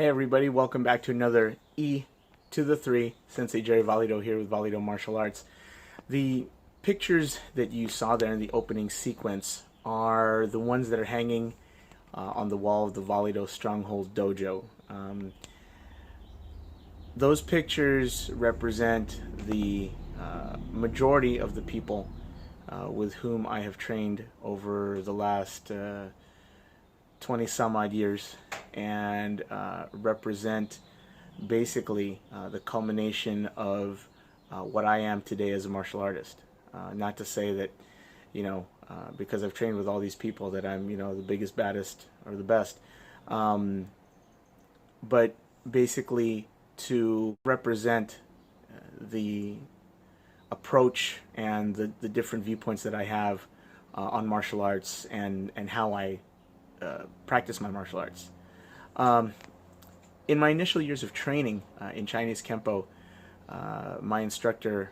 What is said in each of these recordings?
Hey everybody, welcome back to another E to the 3. Sensei Gerry Valido here with Valido Martial Arts. The pictures that you saw there in the opening sequence are the ones that are hanging on the wall of the Valido Stronghold Dojo. Those pictures represent the majority of the people with whom I have trained over the last 20 some odd years, and represent basically the culmination of what I am today as a martial artist. Not to say that, because I've trained with all these people that I'm, the biggest, baddest, or the best. But basically to represent the approach and the different viewpoints that I have on martial arts and how I practice my martial arts. In my initial years of training in Chinese Kempo, my instructor,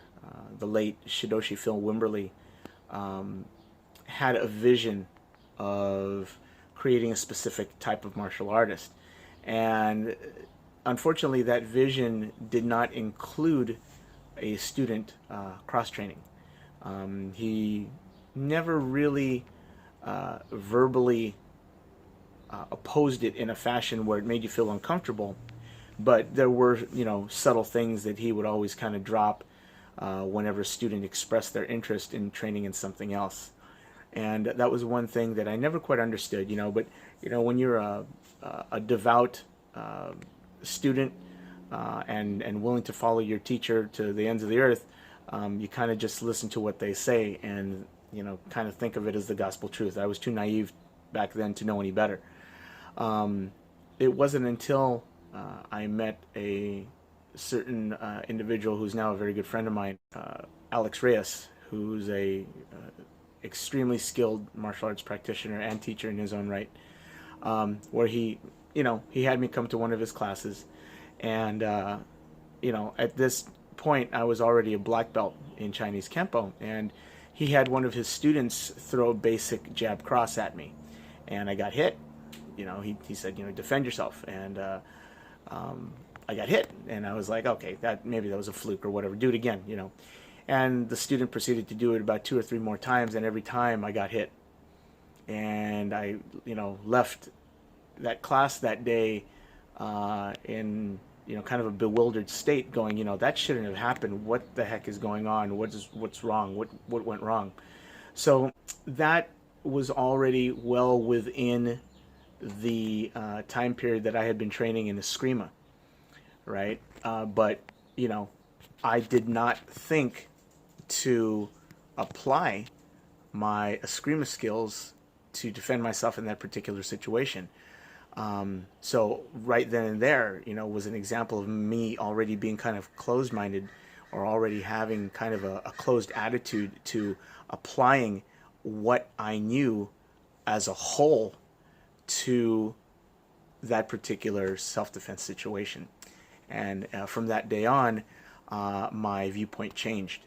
the late Shidoshi Phil Wimberly, had a vision of creating a specific type of martial artist. And unfortunately, that vision did not include a student cross-training. He never really verbally opposed it in a fashion where it made you feel uncomfortable, but there were, subtle things that he would always kind of drop whenever a student expressed their interest in training in something else. And that was one thing that I never quite understood, but when you're a devout student and willing to follow your teacher to the ends of the earth, you kind of just listen to what they say and kind of think of it as the gospel truth. I was too naive back then to know any better. It wasn't until I met a certain individual who's now a very good friend of mine, Alex Reyes, who's a extremely skilled martial arts practitioner and teacher in his own right, where he had me come to one of his classes, and at this point I was already a black belt in Chinese Kempo, and he had one of his students throw a basic jab cross at me, and I got hit. He said, defend yourself, and I got hit, and I was like, okay, maybe that was a fluke or whatever. Do it again, And the student proceeded to do it about 2 or 3 more times, and every time I got hit. And I, left that class that day in, kind of a bewildered state, going, that shouldn't have happened. What the heck is going on? What's wrong? What went wrong? So that was already well within the time period that I had been training in Eskrima, right? But I did not think to apply my Eskrima skills to defend myself in that particular situation. So right then and there, was an example of me already being kind of closed-minded, or already having kind of a closed attitude to applying what I knew as a whole to that particular self-defense situation. And from that day on, my viewpoint changed.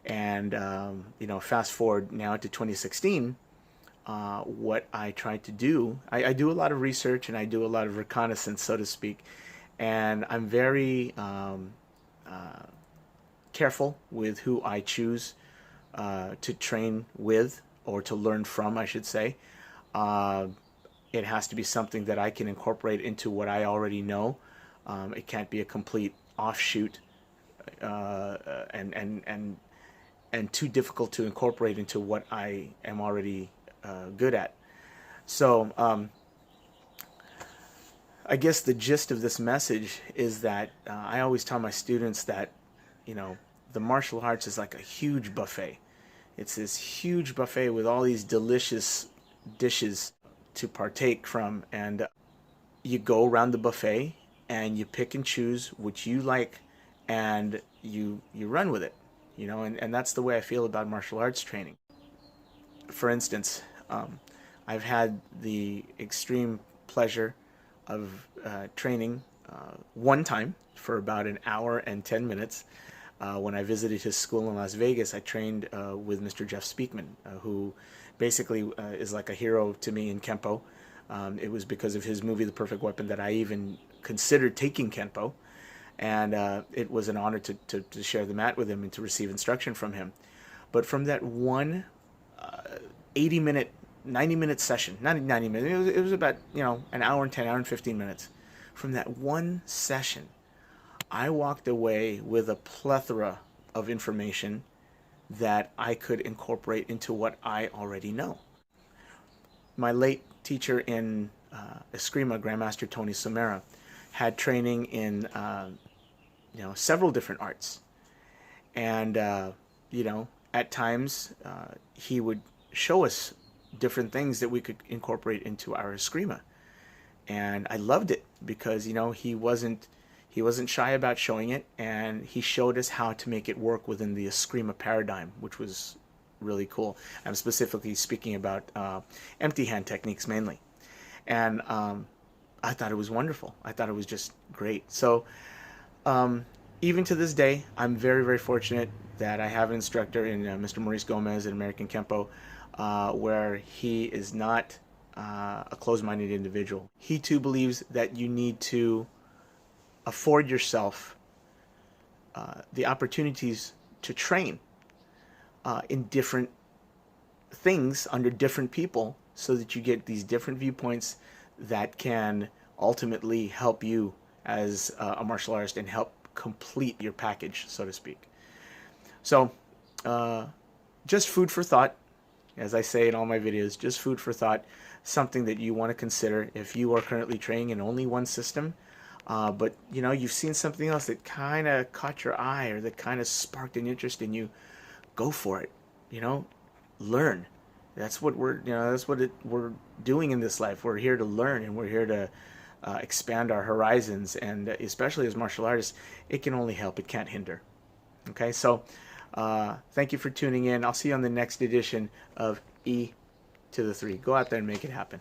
And fast forward now to 2016, what I tried to do, I do a lot of research and I do a lot of reconnaissance, so to speak, and I'm very careful with who I choose to train with, or to learn from, I should say. It has to be something that I can incorporate into what I already know. It can't be a complete offshoot and too difficult to incorporate into what I am already good at. So I guess the gist of this message is that I always tell my students that the martial arts is like a huge buffet. It's this huge buffet with all these delicious dishes to partake from, and you go around the buffet and you pick and choose what you like, and you run with it, and that's the way I feel about martial arts training. For instance, I've had the extreme pleasure of training one time for about an hour and 10 minutes. When I visited his school in Las Vegas, I trained with Mr. Jeff Speakman, who basically is like a hero to me in Kempo. It was because of his movie, The Perfect Weapon, that I even considered taking Kenpo, and it was an honor to share the mat with him and to receive instruction from him. But from that one 80-minute, 90-minute session, not 90 minutes, it was about, an hour and 10, hour and 15 minutes. From that one session, I walked away with a plethora of information that I could incorporate into what I already know. My late teacher in Eskrima, Grandmaster Tony Somera, had training in several different arts, and at times he would show us different things that we could incorporate into our Eskrima, and I loved it because he wasn't shy about showing it, and he showed us how to make it work within the Eskrima paradigm, which was really cool. I'm specifically speaking about empty hand techniques mainly, and I thought it was wonderful. I thought it was just great. So even to this day, I'm very, very fortunate that I have an instructor in Mr. Maurice Gomez at American Kempo, where he is not a closed-minded individual. He too believes that you need to afford yourself the opportunities to train in different things under different people, so that you get these different viewpoints that can ultimately help you as a martial artist and help complete your package, so to speak. So just food for thought, as I say in all my videos, just food for thought, something that you want to consider if you are currently training in only one system, but you've seen something else that kind of caught your eye or that kind of sparked an interest in you. Go for it. Learn. That's what we're doing in this life. We're here to learn, and we're here to expand our horizons, and especially as martial artists, it can only help, it can't hinder. Okay, so thank you for tuning in. I'll see you on the next edition of E to the 3. Go out there and make it happen.